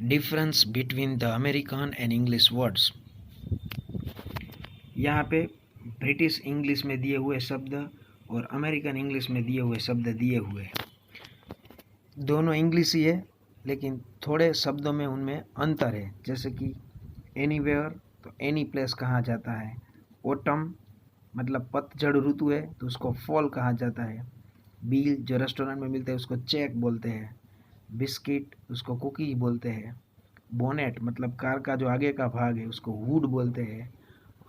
Difference between the American and English words. यहाँ पे British English में दिए हुए शब्द और अमेरिकन इंग्लिश में दिए हुए शब्द दिए हुए हैं। दोनों इंग्लिश ही है, लेकिन थोड़े शब्दों में उनमें अंतर है। जैसे कि एनीवेयर तो एनी प्लेस कहा जाता है। ऑटम मतलब पतझड़ ऋतु है तो उसको फॉल कहा जाता है। बिल जो रेस्टोरेंट में मिलते हैं उसको चेक बोलते हैं। बिस्किट उसको कुकीज बोलते हैं। बोनेट मतलब कार का जो आगे का भाग है उसको हुड बोलते हैं।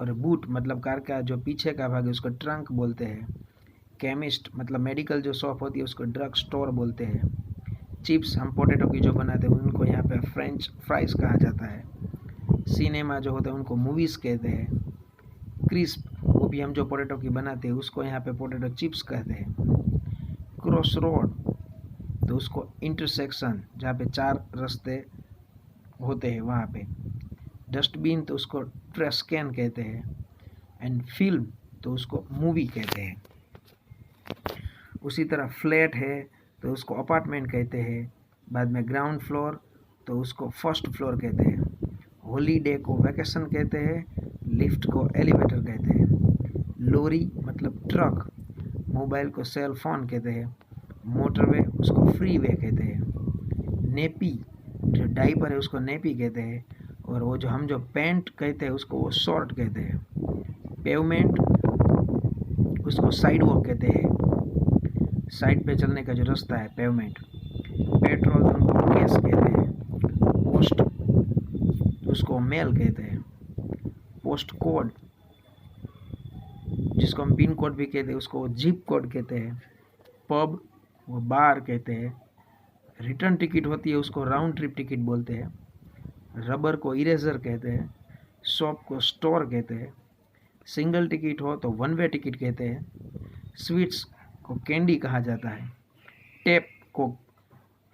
और बूट मतलब कार का जो पीछे का भाग है उसको ट्रंक बोलते हैं। केमिस्ट मतलब मेडिकल जो शॉप होती है उसको ड्रग स्टोर बोलते हैं। चिप्स हम पोटैटो की जो बनाते हैं उनको यहाँ पे फ्रेंच फ्राइज कहा जाता है। सिनेमा जो होता है उनको मूवीज़ कहते हैं। क्रिस्प वो भी हम जो पोटैटो की बनाते हैं उसको यहाँ पे पोटैटो चिप्स कहते हैं। क्रॉस रोड तो उसको इंटरसेक्शन जहाँ पे चार रास्ते होते हैं वहाँ पे। डस्टबिन तो उसको ट्रैश कैन कहते हैं। एंड फिल्म तो उसको मूवी कहते हैं। उसी तरह फ्लैट है तो उसको अपार्टमेंट कहते हैं। बाद में ग्राउंड फ्लोर तो उसको फर्स्ट फ्लोर कहते हैं। हॉलीडे को वैकेशन कहते हैं। लिफ्ट को एलिवेटर कहते हैं। लॉरी मतलब ट्रक, मोबाइल को सेल फोन कहते हैं। मोटरवे उसको फ्रीवे कहते हैं। नेपी जो डाइपर है उसको नेपी कहते हैं। और वो जो हम जो पैंट कहते हैं उसको वो शॉर्ट कहते हैं। पेवमेंट उसको साइड वॉक कहते हैं। साइड पे चलने का जो रास्ता है पेवमेंट। पेट्रोल तो उनको गैस कहते हैं। पोस्ट उसको मेल कहते हैं। पोस्ट कोड जिसको हम पिन कोड भी कहते हैं उसको जिप कोड कहते हैं। पब वो बार कहते हैं। रिटर्न टिकट होती है उसको राउंड ट्रिप टिकट बोलते हैं। रबर को इरेजर कहते हैं। शॉप को स्टोर कहते हैं। सिंगल टिकट हो तो वन वे टिकट कहते हैं। स्वीट्स को कैंडी कहा जाता है। टैप को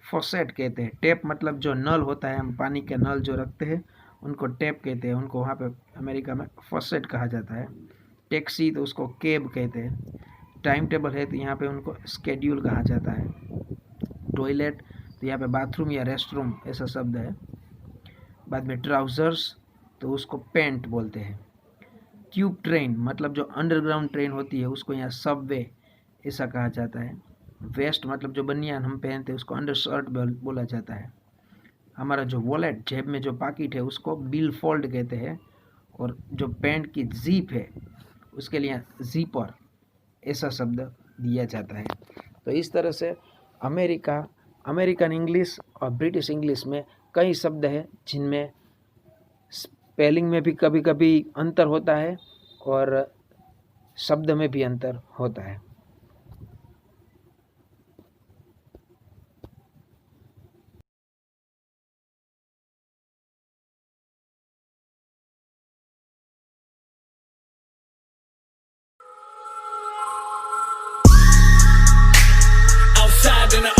फॉसेट कहते हैं। टैप मतलब जो नल होता है, हम पानी के नल जो रखते हैं उनको टैप कहते हैं। उनको वहाँ पे अमेरिका में फॉसेट कहा जाता है। टैक्सी तो उसको कैब कहते हैं। टाइम टेबल है तो यहाँ पे उनको स्केड्यूल कहा जाता है। टॉयलेट तो यहाँ पे बाथरूम या रेस्टरूम ऐसा शब्द है। बाद में ट्राउज़र्स तो उसको पैंट बोलते हैं। ट्यूब ट्रेन मतलब जो अंडरग्राउंड ट्रेन होती है उसको यहाँ सबवे ऐसा कहा जाता है। वेस्ट मतलब जो बनियान हम पहनते हैं उसको अंडर शर्ट बोला जाता है। हमारा जो वॉलेट जेब में जो पॉकेट है उसको बिल फोल्ड कहते हैं। और जो पैंट की जीप है उसके लिए जीपर ऐसा शब्द दिया जाता है। तो इस तरह से अमेरिकन इंग्लिश और ब्रिटिश इंग्लिश में कई शब्द हैं जिनमें स्पेलिंग में भी कभी कभी अंतर होता है और शब्द में भी अंतर होता है। Outside in the